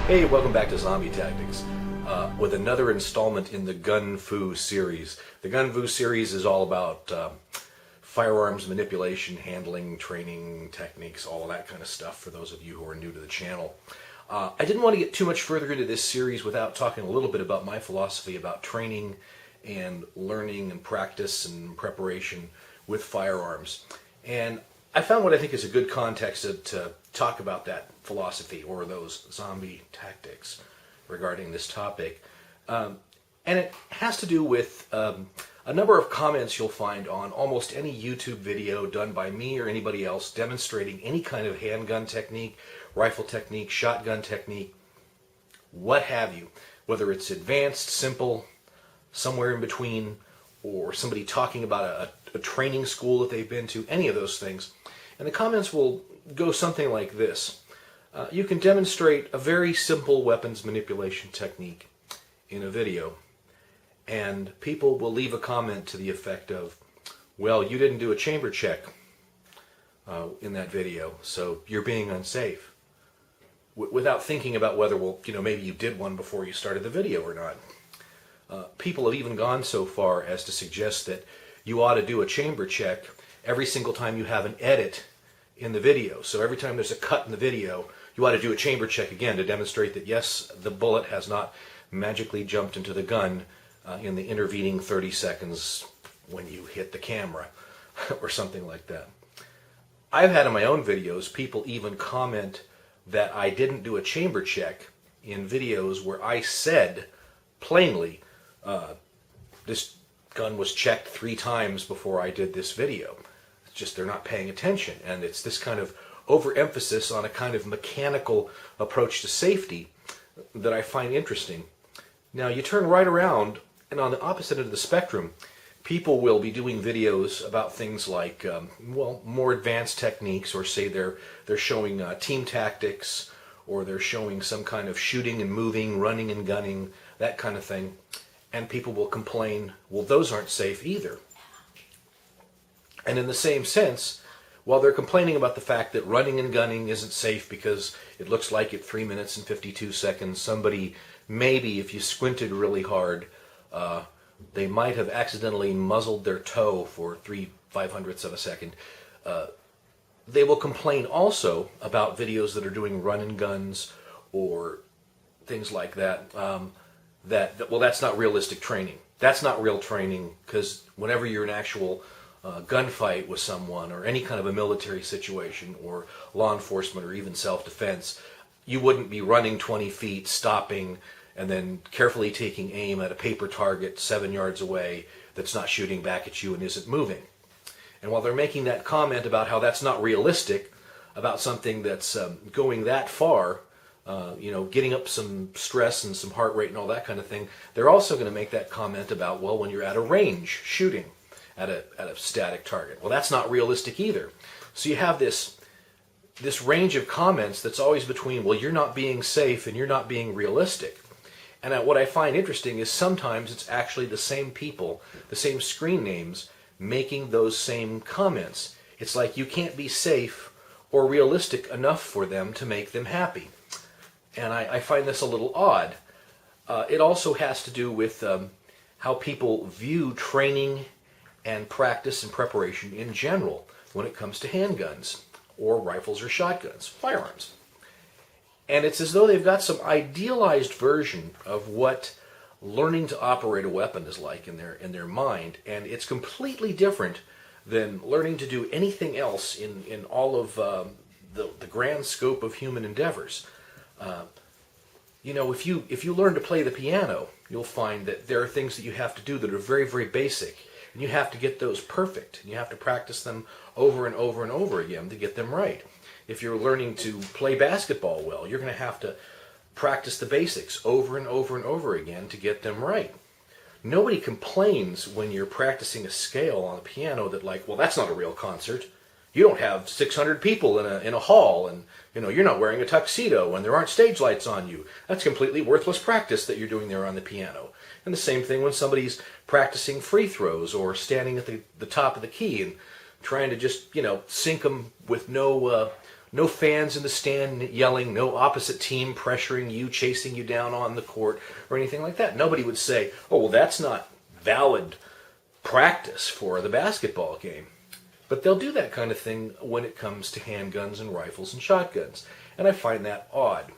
Hey, welcome back to Zombie Tactics with another installment in the GunFu series. The GunFu series is all about firearms manipulation, handling, training, techniques, all that kind of stuff for those of you who are new to the channel. I didn't want to get too much further into this series without talking a little bit about my philosophy about training and learning and practice and preparation with firearms. And I found what I think is a good context to talk about that philosophy or those zombie tactics regarding this topic. And it has to do with a number of comments you'll find on almost any YouTube video done by me or anybody else demonstrating any kind of handgun technique, rifle technique, shotgun technique, what have you. Whether it's advanced, simple, somewhere in between, or somebody talking about a training school that they've been to, any of those things. And the comments will go something like this. You can demonstrate a very simple weapons manipulation technique in a video, and people will leave a comment to the effect of, well, you didn't do a chamber check in that video, so you're being unsafe, without thinking about whether, well, maybe you did one before you started the video or not. People have even gone so far as to suggest that you ought to do a chamber check every single time you have an edit in the video. So every time there's a cut in the video, you ought to do a chamber check again to demonstrate that, yes, the bullet has not magically jumped into the gun in the intervening 30 seconds when you hit the camera or something like that. I've had in my own videos people even comment that I didn't do a chamber check in videos where I said plainly, this gun was checked 3 times before I did this video. It's just they're not paying attention, and it's this kind of overemphasis on a kind of mechanical approach to safety that I find interesting. Now you turn right around, and on the opposite end of the spectrum, people will be doing videos about things like, well, more advanced techniques, or say they're showing team tactics, or they're showing some kind of shooting and moving, running and gunning, that kind of thing. And people will complain, well, those aren't safe either. And in the same sense, while they're complaining about the fact that running and gunning isn't safe because it looks like at 3 minutes and 52 seconds, somebody, maybe if you squinted really hard, they might have accidentally muzzled their toe for 3/500ths of a second. They will complain also about videos that are doing run and guns or things like that, well, that's not realistic training. That's not real training, because whenever you're in actual gunfight with someone, or any kind of a military situation, or law enforcement, or even self-defense, you wouldn't be running 20 feet, stopping, and then carefully taking aim at a paper target 7 yards away that's not shooting back at you and isn't moving. And while they're making that comment about how that's not realistic, about something that's going that far, getting up some stress and some heart rate and all that kind of thing, they're also going to make that comment about, well, when you're at a range shooting at a static target. Well, that's not realistic either. So you have this range of comments that's always between, well, you're not being safe and you're not being realistic. And what I find interesting is sometimes it's actually the same people, the same screen names, making those same comments. It's like you can't be safe or realistic enough for them to make them happy. And I find this a little odd. It also has to do with how people view training and practice and preparation in general when it comes to handguns or rifles or shotguns, firearms. And it's as though they've got some idealized version of what learning to operate a weapon is like in their mind, and it's completely different than learning to do anything else in all of the grand scope of human endeavors. If you learn to play the piano, you'll find that there are things that you have to do that are very, very basic, and you have to get those perfect, and you have to practice them over and over and over again to get them right. If you're learning to play basketball well, you're going to have to practice the basics over and over and over again to get them right. Nobody complains when you're practicing a scale on a piano that, like, well, that's not a real concert. You don't have 600 people in a hall, and you're not wearing a tuxedo, and there aren't stage lights on you. That's completely worthless practice that you're doing there on the piano. And the same thing when somebody's practicing free throws or standing at the top of the key and trying to just, sink them with no fans in the stand yelling, no opposite team pressuring you, chasing you down on the court, or anything like that. Nobody would say, oh, well, that's not valid practice for the basketball game. But they'll do that kind of thing when it comes to handguns and rifles and shotguns. And I find that odd.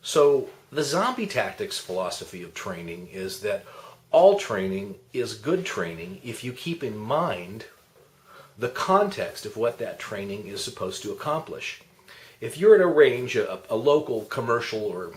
So the zombie tactics philosophy of training is that all training is good training if you keep in mind the context of what that training is supposed to accomplish. If you're at a range, a local commercial or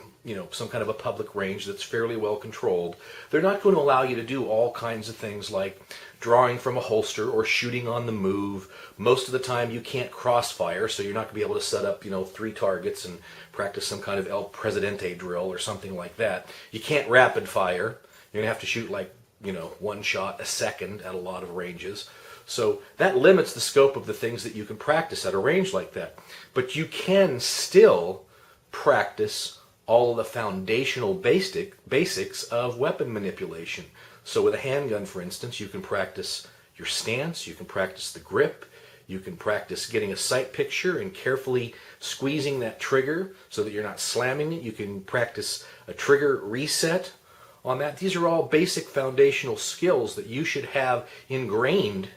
some kind of a public range that's fairly well controlled, they're not going to allow you to do all kinds of things like drawing from a holster or shooting on the move. Most of the time you can't crossfire, so you're not going to be able to set up 3 targets and practice some kind of El Presidente drill or something like that. You can't rapid fire. You're going to have to shoot like 1 shot a second at a lot of ranges. So that limits the scope of the things that you can practice at a range like that. But you can still practice all of the foundational basics of weapon manipulation. So with a handgun, for instance, you can practice your stance, you can practice the grip, you can practice getting a sight picture and carefully squeezing that trigger so that you're not slamming it. You can practice a trigger reset on that. These are all basic foundational skills that you should have ingrained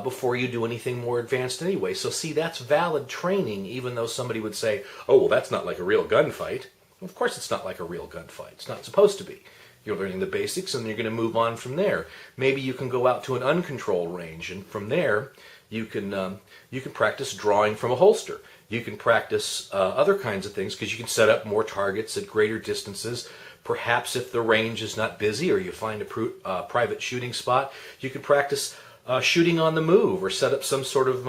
before you do anything more advanced anyway. So see, that's valid training, even though somebody would say, oh, well, that's not like a real gunfight. Of course it's not like a real gunfight. It's not supposed to be. You're learning the basics and you're going to move on from there. Maybe you can go out to an uncontrolled range, and from there you can practice drawing from a holster. You can practice other kinds of things because you can set up more targets at greater distances. Perhaps if the range is not busy or you find a private shooting spot, you can practice shooting on the move or set up some sort of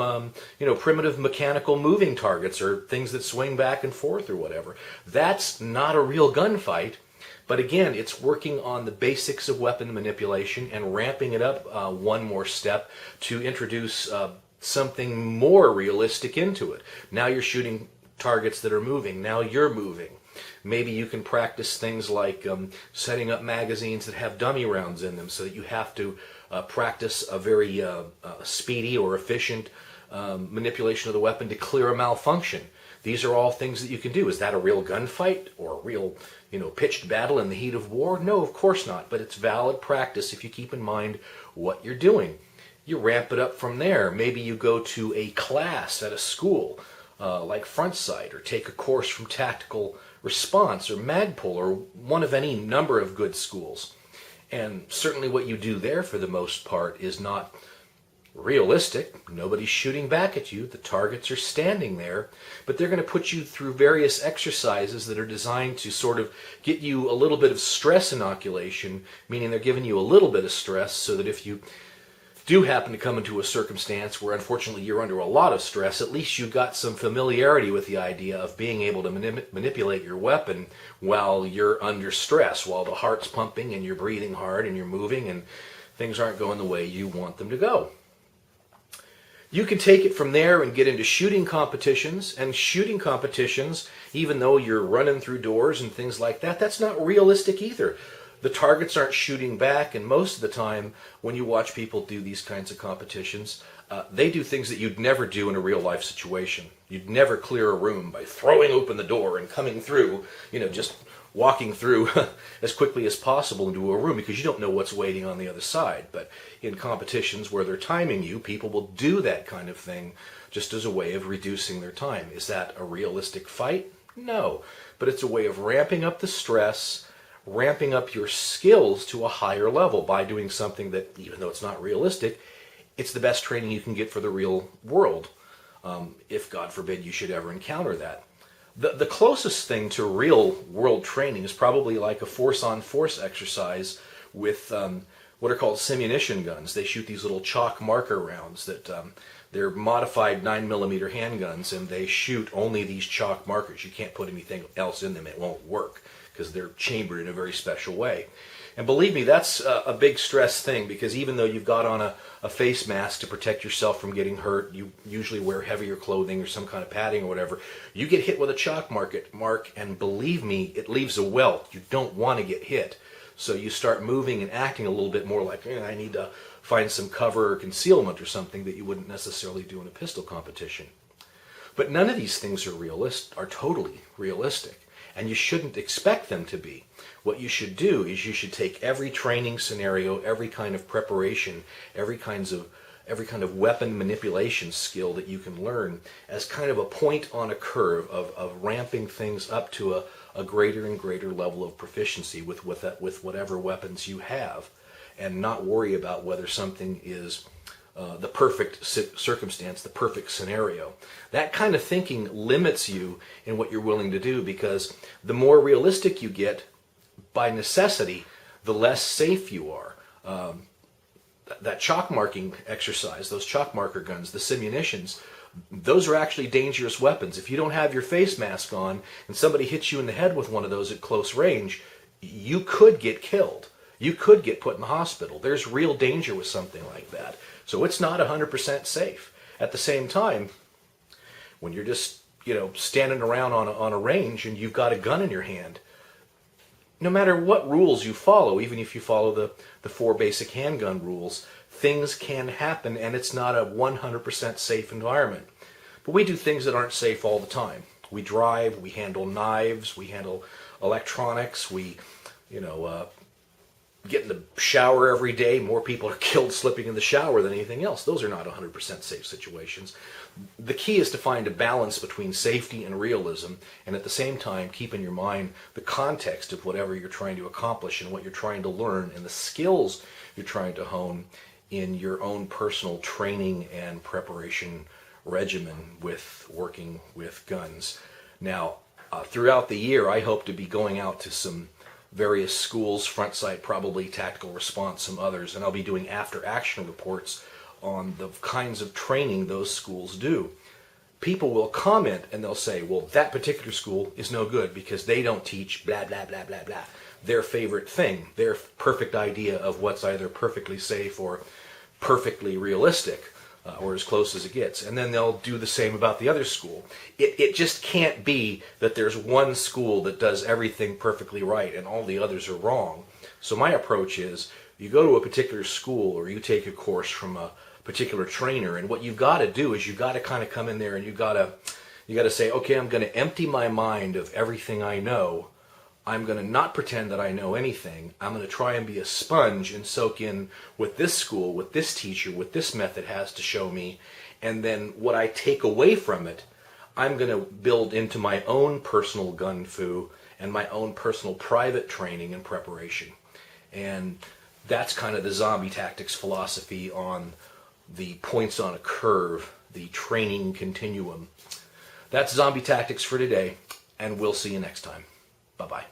primitive mechanical moving targets or things that swing back and forth or whatever. That's not a real gunfight, but again, it's working on the basics of weapon manipulation and ramping it up one more step to introduce something more realistic into it. Now you're shooting targets that are moving. Now you're moving. Maybe you can practice things like setting up magazines that have dummy rounds in them so that you have to practice a very speedy or efficient manipulation of the weapon to clear a malfunction. These are all things that you can do. Is that a real gunfight or a real, pitched battle in the heat of war? No, of course not, but it's valid practice if you keep in mind what you're doing. You ramp it up from there. Maybe you go to a class at a school like Front Sight, or take a course from Tactical Response or Magpul or one of any number of good schools. And certainly what you do there for the most part is not realistic. Nobody's shooting back at you. The targets are standing there, but they're going to put you through various exercises that are designed to sort of get you a little bit of stress inoculation, meaning they're giving you a little bit of stress so that if you do happen to come into a circumstance where unfortunately you're under a lot of stress, at least you've got some familiarity with the idea of being able to manipulate your weapon while you're under stress, while the heart's pumping and you're breathing hard and you're moving and things aren't going the way you want them to go. You can take it from there and get into shooting competitions, and shooting competitions, even though you're running through doors and things like that, that's not realistic either. The targets aren't shooting back, and most of the time when you watch people do these kinds of competitions, they do things that you'd never do in a real life situation. You'd never clear a room by throwing open the door and coming through, just walking through as quickly as possible into a room because you don't know what's waiting on the other side. But in competitions where they're timing you, people will do that kind of thing just as a way of reducing their time. Is that a realistic fight? No, but it's a way of ramping up the stress, ramping up your skills to a higher level by doing something that, even though it's not realistic, it's the best training you can get for the real world, if God forbid you should ever encounter that. The closest thing to real world training is probably like a force-on-force exercise with what are called simunition guns. They shoot these little chalk marker rounds that they're modified 9mm handguns, and they shoot only these chalk markers. You can't put anything else in them. It won't work because they're chambered in a very special way. And believe me, that's a big stress thing, because even though you've got on a face mask to protect yourself from getting hurt, you usually wear heavier clothing or some kind of padding or whatever, you get hit with a chalk mark, and believe me, it leaves a welt. You don't want to get hit. So you start moving and acting a little bit more like, I need to find some cover or concealment or something that you wouldn't necessarily do in a pistol competition. But none of these things are totally realistic, and you shouldn't expect them to be. What you should do is you should take every training scenario, every kind of preparation, every kind of weapon manipulation skill that you can learn as kind of a point on a curve of ramping things up to a greater and greater level of proficiency with whatever weapons you have, and not worry about whether something is the perfect circumstance, the perfect scenario. That kind of thinking limits you in what you're willing to do, because the more realistic you get, by necessity, the less safe you are. That chalk marking exercise, those chalk marker guns, the simunitions, those are actually dangerous weapons. If you don't have your face mask on and somebody hits you in the head with one of those at close range, you could get killed. You could get put in the hospital. There's real danger with something like that. So it's not 100% safe. At the same time, when you're just, standing around on a range and you've got a gun in your hand, no matter what rules you follow, even if you follow the 4 basic handgun rules, things can happen, and it's not a 100% safe environment. But we do things that aren't safe all the time. We drive, we handle knives, we handle electronics, we, get in the shower every day. More people are killed slipping in the shower than anything else. Those are not 100% safe situations. The key is to find a balance between safety and realism, and at the same time keep in your mind the context of whatever you're trying to accomplish and what you're trying to learn and the skills you're trying to hone in your own personal training and preparation regimen with working with guns. Now, throughout the year, I hope to be going out to some various schools, front sight probably, tactical response, some others, and I'll be doing after action reports on the kinds of training those schools do. People will comment and they'll say, well, that particular school is no good because they don't teach blah, blah, blah, blah, blah. Their favorite thing, their perfect idea of what's either perfectly safe or perfectly realistic, or as close as it gets. And then they'll do the same about the other school. It just can't be that there's one school that does everything perfectly right and all the others are wrong. So my approach is, you go to a particular school or you take a course from a particular trainer, and what you've got to do is you've got to kind of come in there and you've got to say, okay, I'm going to empty my mind of everything I know. I'm going to not pretend that I know anything. I'm going to try and be a sponge and soak in what this school, what this teacher, what this method has to show me, and then what I take away from it, I'm going to build into my own personal GunFu and my own personal private training and preparation. And that's kind of the ZombieTactics philosophy on the points on a curve, the training continuum. That's ZombieTactics for today, and we'll see you next time. Bye-bye.